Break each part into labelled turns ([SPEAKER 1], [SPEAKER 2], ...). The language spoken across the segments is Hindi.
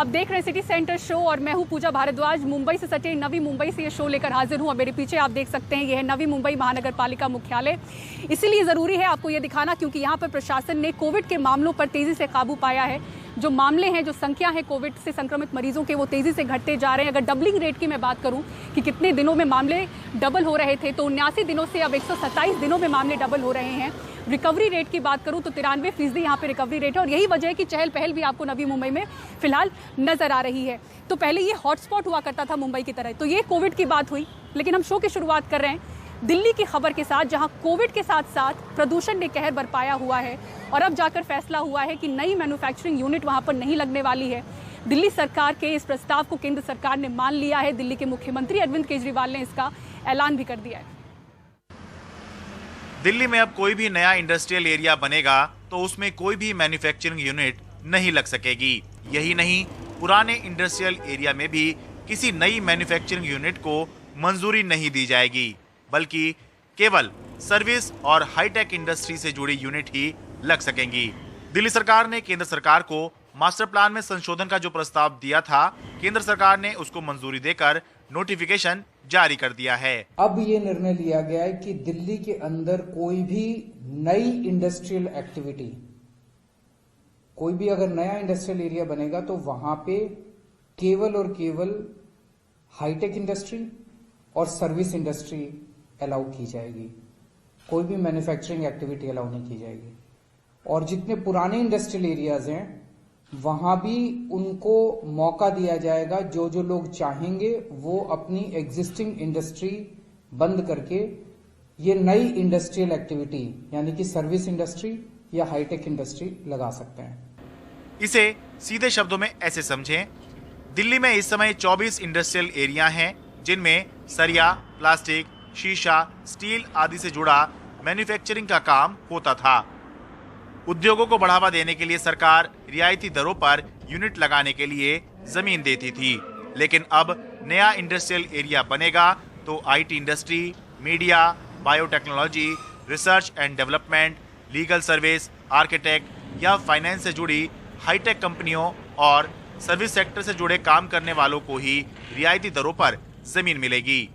[SPEAKER 1] आप देख रहे हैं सिटी सेंटर शो और मैं हूं पूजा भारद्वाज। मुंबई से सटे नवी मुंबई से ये शो लेकर हाजिर हूं और मेरे पीछे आप देख सकते हैं ये है नवी मुंबई महानगर पालिका मुख्यालय। इसीलिए ज़रूरी है आपको ये दिखाना क्योंकि यहाँ पर प्रशासन ने कोविड के मामलों पर तेज़ी से काबू पाया है। जो मामले हैं, जो संख्या है कोविड से संक्रमित मरीजों के, वो तेज़ी से घटते जा रहे हैं। अगर डबलिंग रेट की मैं बात करूं कि कितने दिनों में मामले डबल हो रहे थे तो 79 दिनों से अब 127 दिनों में मामले डबल हो रहे हैं। रिकवरी रेट की बात करूं तो 93% यहाँ पे रिकवरी रेट है और यही वजह है कि चहल पहल भी आपको नवी मुंबई में फिलहाल नजर आ रही है। तो पहले ये हॉटस्पॉट हुआ करता था मुंबई की तरह, तो ये कोविड की बात हुई, लेकिन हम शो की शुरुआत कर रहे हैं दिल्ली की खबर के साथ, जहां कोविड के साथ साथ प्रदूषण ने कहर बरपाया हुआ है और अब जाकर फैसला हुआ है कि नई मैन्युफैक्चरिंग यूनिट वहां पर नहीं लगने वाली है। दिल्ली सरकार के इस प्रस्ताव को केंद्र सरकार ने मान लिया है। दिल्ली के मुख्यमंत्री अरविंद केजरीवाल ने इसका ऐलान भी कर दिया है।
[SPEAKER 2] दिल्ली में अब कोई भी नया इंडस्ट्रियल एरिया बनेगा तो उसमें कोई भी मैन्युफैक्चरिंग यूनिट नहीं लग सकेगी। यही नहीं, पुराने इंडस्ट्रियल एरिया में भी किसी नई मैन्युफैक्चरिंग यूनिट को मंजूरी नहीं दी जाएगी, बल्कि केवल सर्विस और हाईटेक इंडस्ट्री से जुड़ी यूनिट ही लग सकेंगी। दिल्ली सरकार ने केंद्र सरकार को मास्टर प्लान में संशोधन का जो प्रस्ताव दिया था, केंद्र सरकार ने उसको मंजूरी देकर नोटिफिकेशन जारी कर दिया है।
[SPEAKER 3] अब ये निर्णय लिया गया है कि दिल्ली के अंदर कोई भी नई इंडस्ट्रियल एक्टिविटी, कोई भी अगर नया इंडस्ट्रियल एरिया बनेगा तो वहां पे केवल और केवल हाईटेक इंडस्ट्री और सर्विस इंडस्ट्री अलाउ की जाएगी। कोई भी मैन्युफैक्चरिंग एक्टिविटी अलाउ नहीं की जाएगी। और जितने पुराने इंडस्ट्रियल एरियाज हैं वहां भी उनको मौका दिया जाएगा। जो जो लोग चाहेंगे वो अपनी एग्जिस्टिंग इंडस्ट्री बंद करके ये नई इंडस्ट्रियल एक्टिविटी यानी कि सर्विस इंडस्ट्री या हाईटेक इंडस्ट्री लगा सकते हैं।
[SPEAKER 2] इसे सीधे शब्दों में ऐसे समझें, दिल्ली में इस समय 24 इंडस्ट्रियल एरिया हैं जिनमें सरिया, प्लास्टिक, शीशा, स्टील आदि से जुड़ा मैन्युफैक्चरिंग का काम होता था। उद्योगों को बढ़ावा देने के लिए सरकार रियायती दरों पर यूनिट लगाने के लिए जमीन देती थी, लेकिन अब नया इंडस्ट्रियल एरिया बनेगा तो IT industry, media, biotechnology, research and development, legal service, architect या फाइनेंस से जुड़ी हाईटेक कंपनियों और सर्विस सेक्टर से जुड़े काम करने वालों को ही रियायती दरों पर जमीन मिलेगी।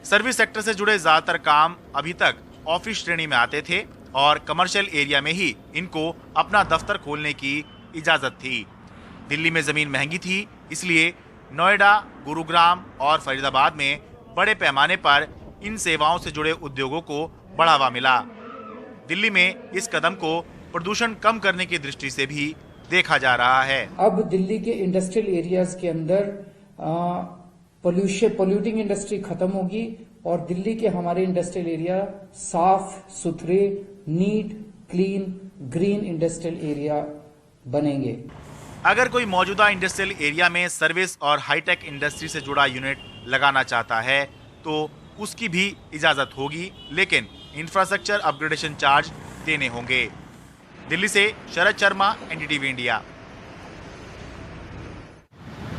[SPEAKER 2] सर्विस सेक्टर से जुड़े ज्यादातर काम अभी तक ऑफिस श्रेणी में आते थे और कमर्शियल एरिया में ही इनको अपना दफ्तर खोलने की इजाजत थी। दिल्ली में जमीन महंगी थी, इसलिए नोएडा, गुरुग्राम और फरीदाबाद में बड़े पैमाने पर इन सेवाओं से जुड़े उद्योगों को बढ़ावा मिला। दिल्ली में इस कदम को प्रदूषण कम करने की दृष्टि से भी देखा जा रहा है।
[SPEAKER 3] अब दिल्ली के इंडस्ट्रियल एरियाज के अंदर पोल्यूटिंग इंडस्ट्री खत्म होगी और दिल्ली के हमारे इंडस्ट्रियल एरिया साफ सुथरे, neat, clean, green industrial area बनेंगे।
[SPEAKER 2] अगर कोई मौजूदा इंडस्ट्रियल एरिया में सर्विस और हाईटेक इंडस्ट्री से जुड़ा यूनिट लगाना चाहता है तो उसकी भी इजाजत होगी, लेकिन इंफ्रास्ट्रक्चर अपग्रेडेशन चार्ज देने होंगे। दिल्ली से शरद शर्मा, एनडीटीवी इंडिया।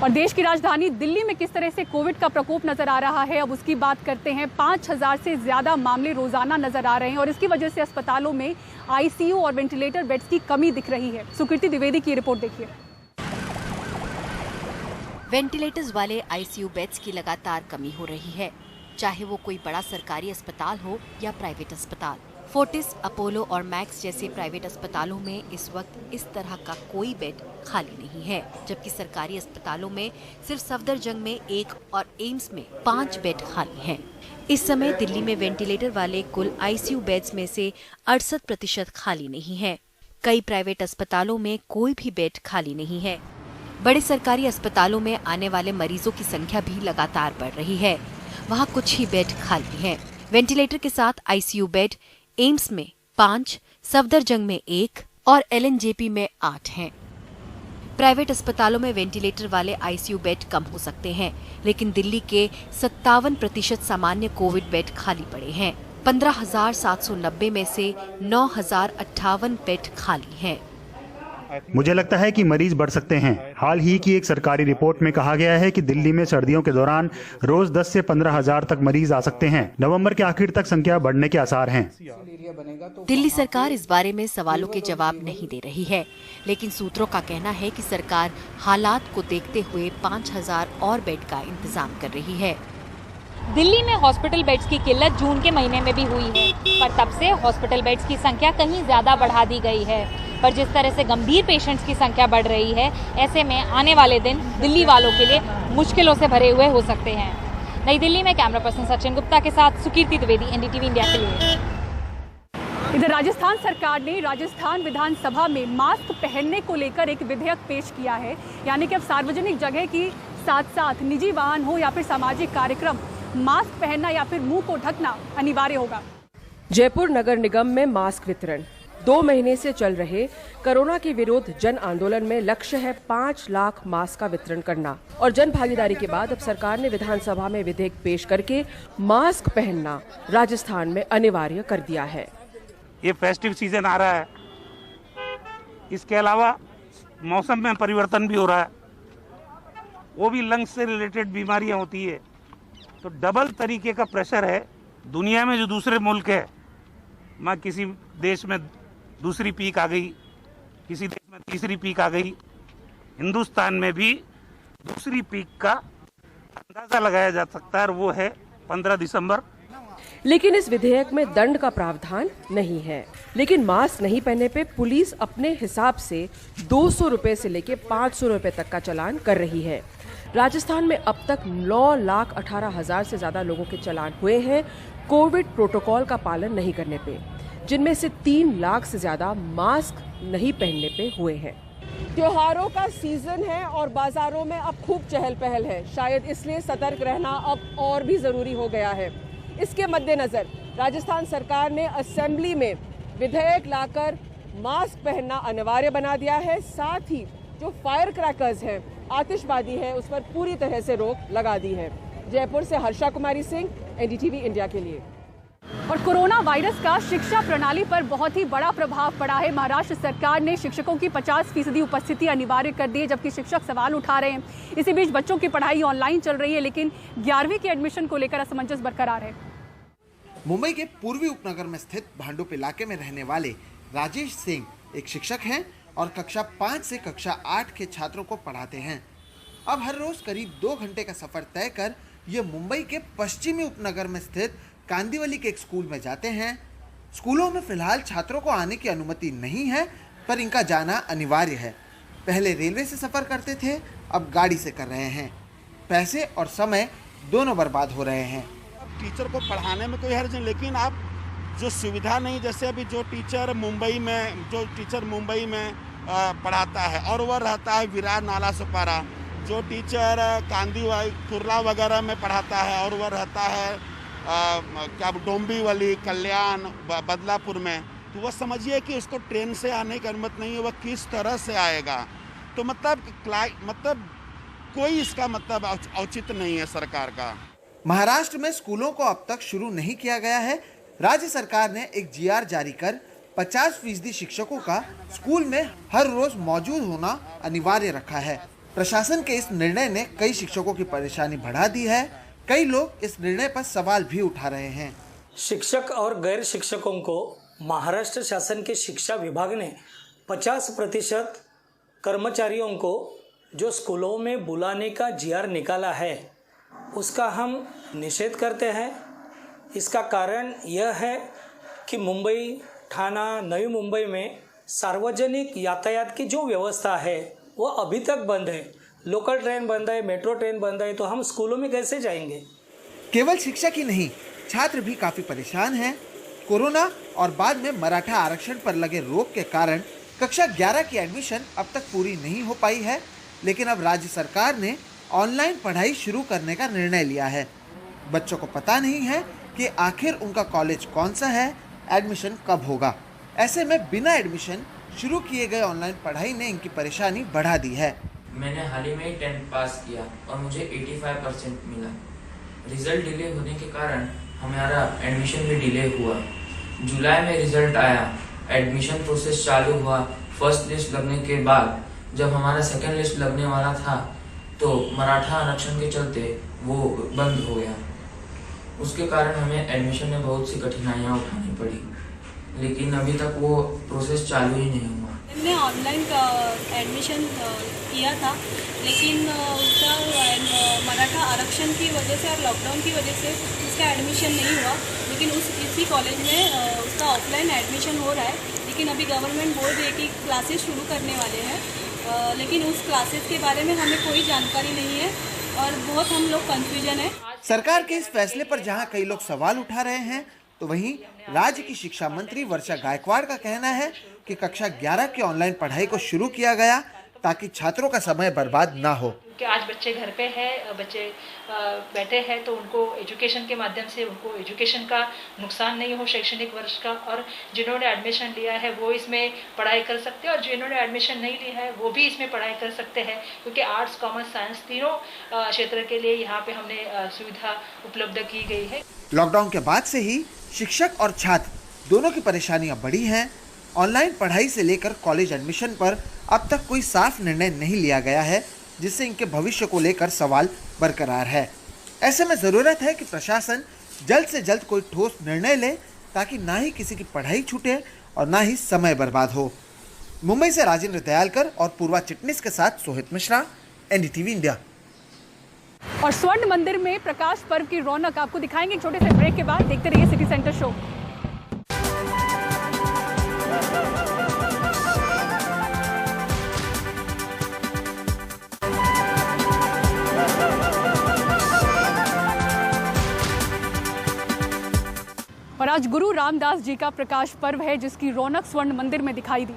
[SPEAKER 1] और देश की राजधानी दिल्ली में किस तरह से कोविड का प्रकोप नजर आ रहा है, अब उसकी बात करते हैं। 5000 से ज्यादा मामले रोजाना नजर आ रहे हैं और इसकी वजह से अस्पतालों में आईसीयू और वेंटिलेटर बेड्स की कमी दिख रही है। सुकृति द्विवेदी की रिपोर्ट देखिए।
[SPEAKER 4] वेंटिलेटर्स वाले आईसीयू बेड्स की लगातार कमी हो रही है, चाहे वो कोई बड़ा सरकारी अस्पताल हो या प्राइवेट अस्पताल। फोर्टिस, अपोलो और मैक्स जैसे प्राइवेट अस्पतालों में इस वक्त इस तरह का कोई बेड खाली नहीं है, जबकि सरकारी अस्पतालों में सिर्फ सफदरजंग में 1 और एम्स में 5 बेड खाली हैं। इस समय दिल्ली में वेंटिलेटर वाले कुल आईसीयू बेड्स में से 68% खाली नहीं है। कई प्राइवेट अस्पतालों में कोई भी बेड खाली नहीं है। बड़े सरकारी अस्पतालों में आने वाले मरीजों की संख्या भी लगातार बढ़ रही है, वहाँ कुछ ही बेड खाली हैं। वेंटिलेटर के साथ आईसीयू बेड एम्स में 5, सफदरजंग में 1 और एलएनजेपी में 8 हैं। प्राइवेट अस्पतालों में वेंटिलेटर वाले आईसीयू बेड कम हो सकते हैं, लेकिन दिल्ली के 57% सामान्य कोविड बेड खाली पड़े हैं। 15,790 में से 9,058 बेड खाली हैं।
[SPEAKER 5] मुझे लगता है कि मरीज बढ़ सकते हैं। हाल ही की एक सरकारी रिपोर्ट में कहा गया है कि दिल्ली में सर्दियों के दौरान रोज 10 से 15 हजार तक मरीज आ सकते हैं। नवंबर के आखिर तक संख्या बढ़ने के आसार हैं।
[SPEAKER 4] दिल्ली सरकार इस बारे में सवालों के जवाब नहीं दे रही है, लेकिन सूत्रों का कहना है कि सरकार हालात को देखते हुए 5000 और बेड का इंतजाम कर रही है।
[SPEAKER 6] दिल्ली में हॉस्पिटल बेड्स की किल्लत जून के महीने में भी हुई है, पर तब से हॉस्पिटल बेड्स की संख्या कहीं ज्यादा बढ़ा दी गई है। पर जिस तरह से गंभीर पेशेंट्स की संख्या बढ़ रही है, ऐसे में आने वाले दिन दिल्ली वालों के लिए मुश्किलों से भरे हुए हो सकते हैं। नई दिल्ली में कैमरा पर्सन सचिन गुप्ता के साथ सुकीर्ति द्विवेदी, एनडीटीवी इंडिया के लिए।
[SPEAKER 1] इधर राजस्थान सरकार ने राजस्थान विधानसभा में मास्क पहनने को लेकर एक विधेयक पेश किया है। यानी कि अब सार्वजनिक जगह की साथ साथ निजी वाहन हो या फिर सामाजिक कार्यक्रम, मास्क पहनना या फिर मुंह को ढकना अनिवार्य होगा।
[SPEAKER 7] जयपुर नगर निगम में मास्क वितरण। 2 महीने से चल रहे कोरोना के विरोध जन आंदोलन में लक्ष्य है 5 लाख मास्क का वितरण करना। और जन भागीदारी के बाद अब सरकार ने विधानसभा में विधेयक पेश करके मास्क पहनना राजस्थान में अनिवार्य कर दिया है।
[SPEAKER 8] ये फेस्टिव सीजन आ रहा है, इसके अलावा मौसम में परिवर्तन भी हो रहा है, वो भी लंग्स से रिलेटेड बीमारियां होती है, तो डबल तरीके का प्रेशर है। दुनिया में जो दूसरे मुल्क है, मैं किसी देश में दूसरी पीक आ गई, किसी देश में तीसरी पीक आ गई, हिंदुस्तान में भी दूसरी पीक का अंदाजा लगाया जा सकता है, और वो है 15 दिसंबर।
[SPEAKER 7] लेकिन इस विधेयक में दंड का प्रावधान नहीं है। लेकिन मास्क नहीं पहनने पे पुलिस अपने हिसाब से 200 रुपए से लेके 500 रुपए तक का चालान कर रही है। राजस्थान में अब तक 9,18,000 से ज्यादा लोगों के चालान हुए हैं कोविड प्रोटोकॉल का पालन नहीं करने पे, जिनमें से 3 लाख से ज्यादा मास्क नहीं पहनने पे हुए हैं। त्योहारों का सीजन है और बाजारों में अब खूब चहल पहल है। शायद इसलिए सतर्क रहना अब और भी जरूरी हो गया है। इसके मद्देनजर राजस्थान सरकार ने असेंबली में विधेयक लाकर मास्क पहनना अनिवार्य बना दिया है। साथ ही जो फायर क्रैकर्स हैं, आतिशबाजी है, उस पर पूरी तरह से रोक लगा दी है। जयपुर से हर्षा कुमारी सिंह, एनडीटीवी इंडिया के लिए।
[SPEAKER 1] और कोरोना वायरस का शिक्षा प्रणाली पर बहुत ही बड़ा प्रभाव पड़ा है। महाराष्ट्र सरकार ने शिक्षकों की 50% उपस्थिति अनिवार्य कर दी है, जबकि शिक्षक सवाल उठा रहे हैं। इसी बीच बच्चों की पढ़ाई ऑनलाइन चल रही है, लेकिन 11वीं के एडमिशन को लेकर असमंजस बरकरार है।
[SPEAKER 9] मुंबई के पूर्वी उपनगर में स्थित भांडुप इलाके में रहने वाले राजेश सिंह एक शिक्षक हैं और कक्षा 5 से कक्षा 8 के छात्रों को पढ़ाते हैं। अब हर रोज करीब 2 घंटे का सफर तय कर ये मुंबई के पश्चिमी उपनगर में स्थित कांदिवली के एक स्कूल में जाते हैं। स्कूलों में फिलहाल छात्रों को आने की अनुमति नहीं है, पर इनका जाना अनिवार्य है। पहले रेलवे से सफर करते थे, अब गाड़ी से कर रहे हैं। पैसे और समय दोनों बर्बाद हो रहे हैं।
[SPEAKER 10] टीचर को पढ़ाने में कोई हर्ज नहीं, लेकिन आप जो सुविधा नहीं, जैसे अभी जो टीचर मुंबई में पढ़ाता है और वह रहता है विरार नाला सुपारा, जो टीचर कांदीवली कुर्ला वगैरह में पढ़ाता है और वह रहता है क्या डोंबिवली, कल्याण, बदलापुर में, तो वह समझिए कि उसको ट्रेन से आने की अनुमति नहीं है, वह किस तरह से आएगा। तो मतलब कोई इसका मतलब औचित्य नहीं है सरकार का।
[SPEAKER 9] महाराष्ट्र में स्कूलों को अब तक शुरू नहीं किया गया है। राज्य सरकार ने एक जीआर जारी कर 50% शिक्षकों का स्कूल में हर रोज मौजूद होना अनिवार्य रखा है। प्रशासन के इस निर्णय ने कई शिक्षकों की परेशानी बढ़ा दी है। कई लोग इस निर्णय पर सवाल भी उठा रहे हैं।
[SPEAKER 11] शिक्षक और गैर शिक्षकों को महाराष्ट्र शासन के शिक्षा विभाग ने 50% कर्मचारियों को जो स्कूलों में बुलाने का जीआर निकाला है, उसका हम निषेध करते हैं। इसका कारण यह है कि मुंबई, ठाणा, नई मुंबई में सार्वजनिक यातायात की जो व्यवस्था है वो अभी तक बंद है। लोकल ट्रेन बंद है, मेट्रो ट्रेन बंद है, तो हम स्कूलों में कैसे जाएंगे।
[SPEAKER 9] केवल शिक्षक ही नहीं, छात्र भी काफी परेशान हैं। कोरोना और बाद में मराठा आरक्षण पर लगे रोक के कारण कक्षा 11 की एडमिशन अब तक पूरी नहीं हो पाई है। लेकिन अब राज्य सरकार ने ऑनलाइन पढ़ाई शुरू करने का निर्णय लिया है। बच्चों को पता नहीं है कि आखिर उनका कॉलेज कौन सा है, एडमिशन कब होगा। ऐसे में बिना एडमिशन शुरू किए गए ऑनलाइन पढ़ाई ने इनकी परेशानी बढ़ा दी है।
[SPEAKER 12] मैंने हाल ही में 10th पास किया और मुझे 85% मिला। रिजल्ट डिले होने के कारण हमारा एडमिशन भी डिले हुआ। जुलाई में रिजल्ट आया, एडमिशन प्रोसेस चालू हुआ, फर्स्ट लिस्ट लगने के बाद जब हमारा सेकंड लिस्ट लगने वाला था तो मराठा आरक्षण के चलते वो बंद हो गया। उसके कारण हमें एडमिशन में बहुत सी कठिनाइयाँ उठानी पड़ी, लेकिन अभी तक वो प्रोसेस चालू ही नहीं हुआ।
[SPEAKER 13] हमने ऑनलाइन एडमिशन किया था, लेकिन उसका मराठा आरक्षण की वजह से और लॉकडाउन की वजह से उसका एडमिशन नहीं हुआ। लेकिन इसी कॉलेज में उसका ऑफलाइन एडमिशन हो रहा है, लेकिन अभी गवर्नमेंट बोल रही है कि क्लासेस शुरू करने वाले हैं, लेकिन उस क्लासेस के बारे में हमें कोई जानकारी नहीं है और बहुत हम लोग कंफ्यूजन है।
[SPEAKER 9] सरकार के इस फैसले पर जहां कई लोग सवाल उठा रहे हैं, तो वहीं राज्य की शिक्षा मंत्री वर्षा गायकवाड़ का कहना है कि कक्षा 11 की ऑनलाइन पढ़ाई को शुरू किया गया ताकि छात्रों का समय बर्बाद ना हो।
[SPEAKER 14] कि आज बच्चे घर पे हैं, बच्चे बैठे हैं, तो उनको एजुकेशन के माध्यम से उनको एजुकेशन का नुकसान नहीं हो शैक्षणिक वर्ष का, और जिन्होंने एडमिशन लिया है वो इसमें पढ़ाई कर सकते हैं और जिन्होंने एडमिशन नहीं लिया है वो भी इसमें पढ़ाई कर सकते हैं, क्योंकि आर्ट्स, कॉमर्स, साइंस तीनों क्षेत्र के लिए यहाँ पे हमने सुविधा उपलब्ध की गई है।
[SPEAKER 9] लॉकडाउन के बाद से ही शिक्षक और छात्र दोनों की परेशानियां बढ़ी हैं। ऑनलाइन पढ़ाई से लेकर कॉलेज एडमिशन पर अब तक कोई साफ निर्णय नहीं लिया गया है, जिससे इनके भविष्य को लेकर सवाल बरकरार है। ऐसे में ज़रूरत है कि प्रशासन जल्द से जल्द कोई ठोस निर्णय ले, ताकि ना ही किसी की पढ़ाई छूटे और ना ही समय बर्बाद हो। मुंबई से राजेंद्र दयालकर और पूर्वा चिटनिस के साथ सोहित मिश्रा, एनडीटीवी इंडिया।
[SPEAKER 1] और स्वर्ण मंदिर में प्रकाश पर्व की रौनक आपको दिखाएंगे एक छोटे से ब्रेक के बाद। देखते रहिए सिटी सेंटर शो। और आज गुरु रामदास जी का प्रकाश पर्व है, जिसकी रौनक स्वर्ण मंदिर में दिखाई दी।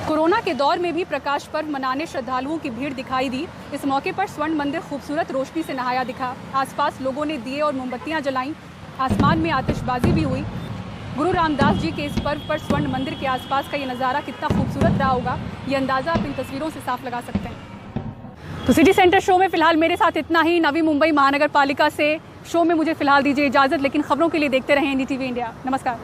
[SPEAKER 1] कोरोना के दौर में भी प्रकाश पर्व मनाने श्रद्धालुओं की भीड़ दिखाई दी। इस मौके पर स्वर्ण मंदिर खूबसूरत रोशनी से नहाया दिखा। आसपास लोगों ने दिए और मोमबत्तियां जलाईं। आसमान में आतिशबाजी भी हुई। गुरु रामदास जी के इस पर्व पर स्वर्ण मंदिर के आसपास का ये नज़ारा कितना खूबसूरत रहा होगा, ये अंदाज़ा आप इन तस्वीरों से साफ लगा सकते हैं। तो सिटी सेंटर शो में फिलहाल मेरे साथ इतना ही। नवी मुंबई महानगर पालिका से शो में मुझे फिलहाल दीजिए इजाज़त, लेकिन खबरों के लिए देखते रहें एनडीटीवी इंडिया। नमस्कार।